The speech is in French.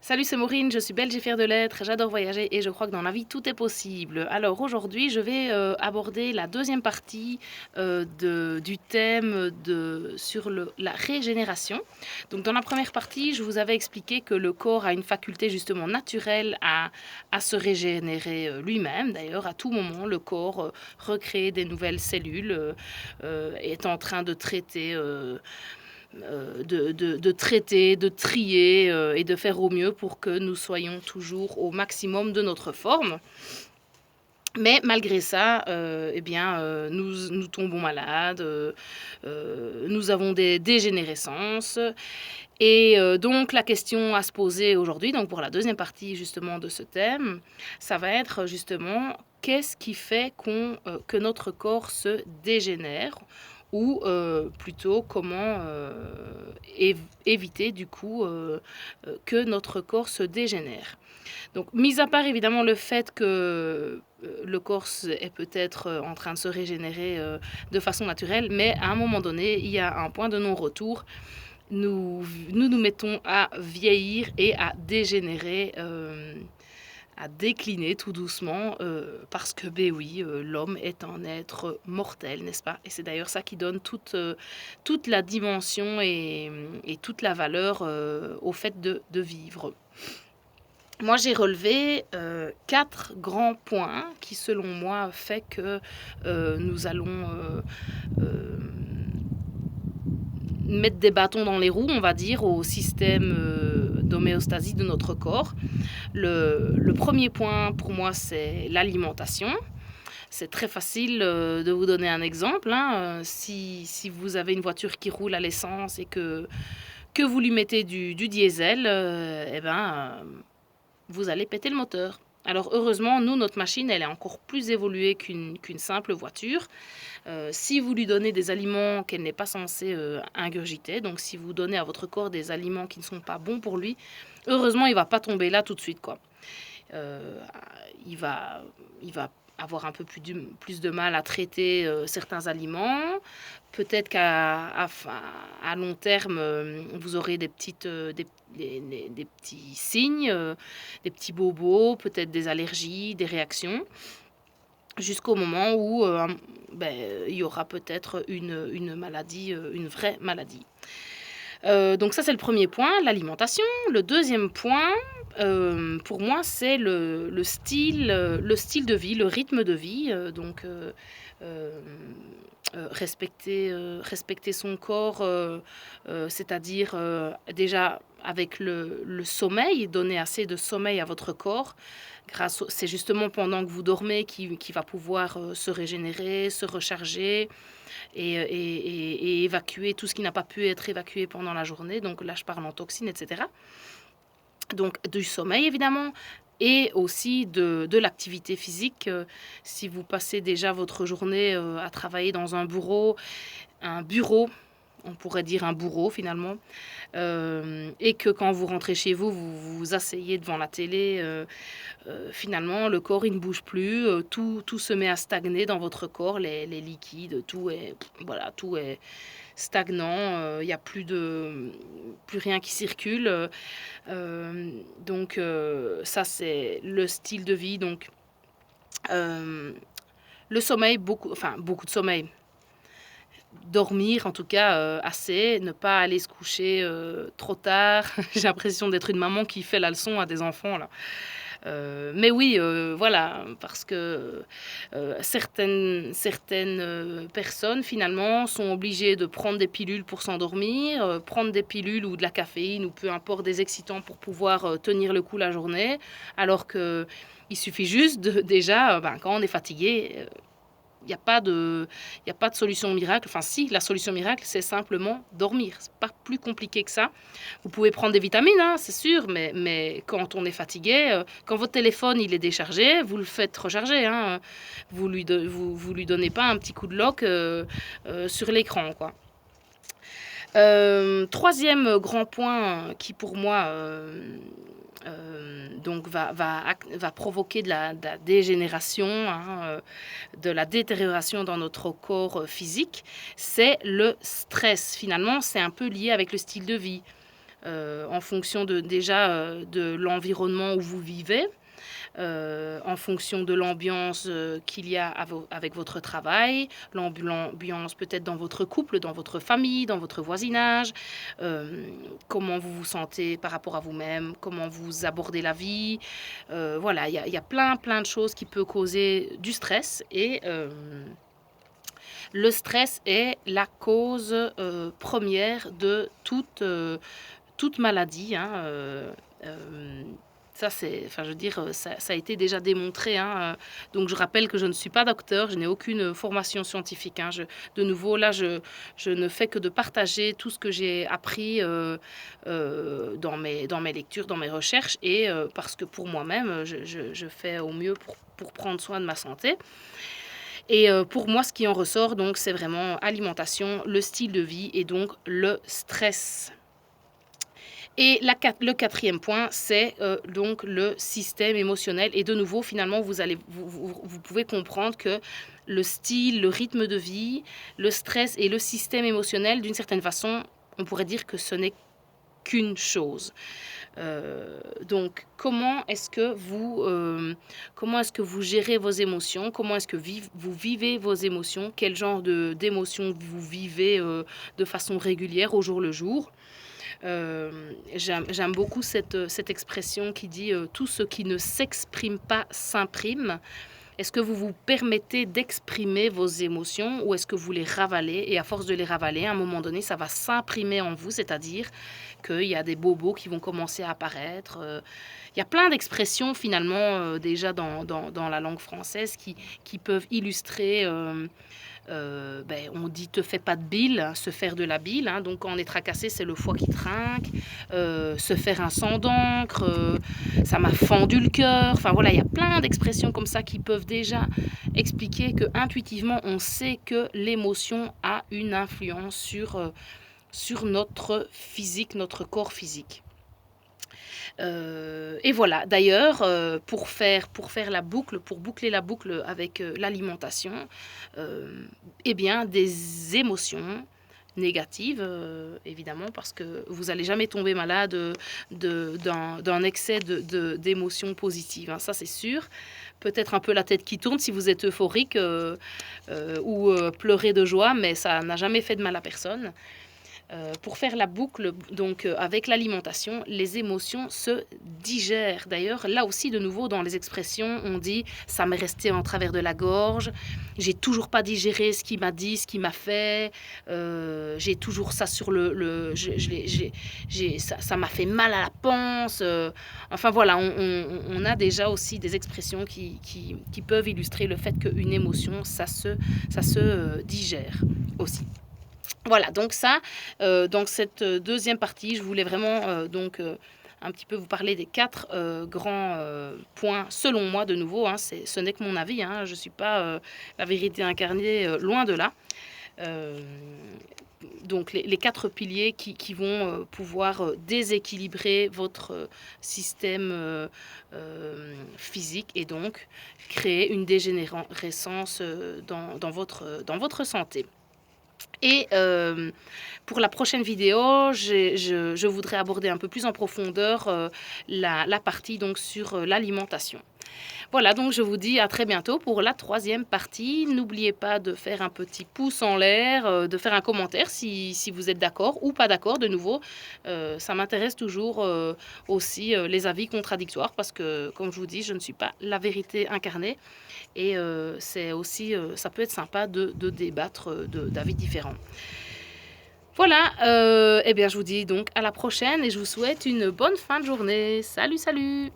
Salut, c'est Maureen, je suis belge et fière de l'être, j'adore voyager et je crois que dans la vie tout est possible. Alors aujourd'hui, je vais aborder la deuxième partie du thème sur la régénération. Donc dans la première partie, je vous avais expliqué que le corps a une faculté justement naturelle à se régénérer lui-même. D'ailleurs, à tout moment, le corps recrée des nouvelles cellules, est en train de traiter de traiter, de trier et de faire au mieux pour que nous soyons toujours au maximum de notre forme. Mais malgré ça, eh bien, nous tombons malades, nous avons des dégénérescences. Et donc la question à se poser aujourd'hui, donc pour la deuxième partie justement de ce thème, ça va être justement qu'est-ce qui fait que notre corps se dégénère ou plutôt comment éviter du coup que notre corps se dégénère. Donc, mis à part évidemment le fait que le corps est peut-être en train de se régénérer de façon naturelle, mais à un moment donné, il y a un point de non-retour. Nous mettons à vieillir et à dégénérer, à décliner tout doucement, parce que, ben oui, l'homme est un être mortel, n'est-ce pas? Et c'est d'ailleurs ça qui donne toute la dimension et toute la valeur au fait de vivre. Moi, j'ai relevé 4 grands points qui, selon moi, fait que nous allons mettre des bâtons dans les roues, on va dire, au système d'homéostasie de notre corps. Le premier point, pour moi, c'est l'alimentation. C'est très facile de vous donner un exemple. Si vous avez une voiture qui roule à l'essence et que vous lui mettez du diesel, eh ben, vous allez péter le moteur. Alors heureusement, nous, notre machine, elle est encore plus évoluée qu'une simple voiture. Si vous lui donnez des aliments qu'elle n'est pas censée ingurgiter, donc si vous donnez à votre corps des aliments qui ne sont pas bons pour lui, heureusement, il ne va pas tomber là tout de suite, quoi. Euh, il va, il va avoir un peu plus de mal à traiter certains aliments. Peut-être qu'à long terme, vous aurez des petits signes, des petits bobos, peut-être des allergies, des réactions, jusqu'au moment où il y aura peut-être une maladie, une vraie maladie. Donc ça, c'est le premier point, l'alimentation. Le deuxième point, pour moi, c'est le style de vie, le rythme de vie. Respecter son corps, c'est-à-dire déjà avec le sommeil, donner assez de sommeil à votre corps. C'est justement pendant que vous dormez qu'il va pouvoir se régénérer, se recharger et évacuer tout ce qui n'a pas pu être évacué pendant la journée. Donc là, je parle en toxines, etc. Donc du sommeil, évidemment, et aussi de l'activité physique. Si vous passez déjà votre journée à travailler dans un bureau, on pourrait dire un bourreau finalement, et que quand vous rentrez chez vous, vous vous asseyez devant la télé, finalement le corps il ne bouge plus, tout se met à stagner dans votre corps, les liquides, tout est stagnant, il n'y a plus rien qui circule. Donc ça c'est le style de vie. Donc le sommeil, beaucoup de sommeil. Dormir en tout cas assez, ne pas aller se coucher trop tard. J'ai l'impression d'être une maman qui fait la leçon à des enfants là. Mais oui, voilà, parce que certaines personnes finalement sont obligées de prendre des pilules pour s'endormir, prendre des pilules ou de la caféine ou peu importe des excitants pour pouvoir tenir le coup la journée, alors que il suffit juste déjà, quand on est fatigué, il n'y a pas de, il y a pas de solution miracle. Enfin, si, la solution miracle, c'est simplement dormir. C'est pas plus compliqué que ça. Vous pouvez prendre des vitamines, hein, c'est sûr, mais quand on est fatigué, quand votre téléphone il est déchargé, vous le faites recharger. Hein, vous lui donnez pas un petit coup de lock sur l'écran, quoi. Troisième grand point qui pour moi donc va provoquer de la dégénération, hein, de la détérioration dans notre corps physique, c'est le stress. Finalement, c'est un peu lié avec le style de vie. en fonction de l'environnement où vous vivez, en fonction de l'ambiance qu'il y a avec votre travail, l'ambiance peut-être dans votre couple, dans votre famille, dans votre voisinage, comment vous vous sentez par rapport à vous-même, comment vous abordez la vie. Voilà, il y a plein de choses qui peuvent causer du stress et le stress est la cause première de toute maladie, hein, ça c'est, enfin je veux dire, ça a été déjà démontré, hein, donc je rappelle que je ne suis pas docteur, je n'ai aucune formation scientifique, hein. De nouveau là, je ne fais que de partager tout ce que j'ai appris dans mes lectures, dans mes recherches et parce que pour moi-même, je fais au mieux pour prendre soin de ma santé. Et pour moi, ce qui en ressort, donc, c'est vraiment alimentation, le style de vie et donc le stress. Et le quatrième point, c'est donc le système émotionnel. Et de nouveau, finalement, vous pouvez comprendre que le style, le rythme de vie, le stress et le système émotionnel, d'une certaine façon, on pourrait dire que ce n'est qu'une chose. Donc, comment est-ce que vous gérez vos émotions? Comment est-ce que vous vivez vos émotions? Quel genre d'émotions vous vivez de façon régulière au jour le jour? J'aime beaucoup cette expression qui dit tout ce qui ne s'exprime pas s'imprime. Est-ce que vous vous permettez d'exprimer vos émotions ou est-ce que vous les ravalez? Et à force de les ravaler, à un moment donné, ça va s'imprimer en vous, c'est-à-dire qu'il y a des bobos qui vont commencer à apparaître. Il y a plein d'expressions finalement déjà dans la langue française qui peuvent illustrer. On dit te fais pas de bile, hein, se faire de la bile, hein, donc quand on est tracassé, c'est le foie qui trinque, se faire un sang d'encre, ça m'a fendu le cœur. Enfin voilà, il y a plein d'expressions comme ça qui peuvent déjà expliquer que intuitivement on sait que l'émotion a une influence sur notre physique, notre corps physique. Et voilà, d'ailleurs, pour boucler la boucle avec l'alimentation, eh bien, des émotions négatives, évidemment, parce que vous allez jamais tomber malade d'un excès d'émotions positives, hein, ça c'est sûr. Peut-être un peu la tête qui tourne si vous êtes euphorique ou pleurer de joie, mais ça n'a jamais fait de mal à personne. Pour faire la boucle, donc avec l'alimentation, les émotions se digèrent. D'ailleurs, là aussi, de nouveau, dans les expressions, on dit « ça m'est resté en travers de la gorge »,« j'ai toujours pas digéré ce qu'il m'a dit, ce qu'il m'a fait »,« j'ai toujours ça sur ça m'a fait mal à la panse ». Enfin voilà, on a déjà aussi des expressions qui peuvent illustrer le fait qu'une émotion, ça se digère aussi. Voilà, donc ça, dans cette deuxième partie, je voulais vraiment un petit peu vous parler des 4 grands points, selon moi, de nouveau, hein, ce n'est que mon avis, hein, je ne suis pas la vérité incarnée, loin de là. Donc les 4 piliers qui vont pouvoir déséquilibrer votre système physique et donc créer une dégénérescence dans votre santé. Et pour la prochaine vidéo, je voudrais aborder un peu plus en profondeur la partie donc sur l'alimentation. Voilà, donc je vous dis à très bientôt pour la 3e partie. N'oubliez pas de faire un petit pouce en l'air, de faire un commentaire si vous êtes d'accord ou pas d'accord. De nouveau, ça m'intéresse toujours aussi les avis contradictoires parce que, comme je vous dis, je ne suis pas la vérité incarnée. Et c'est aussi, ça peut être sympa de débattre d'avis différents. Voilà, eh bien je vous dis donc à la prochaine et je vous souhaite une bonne fin de journée. Salut, salut!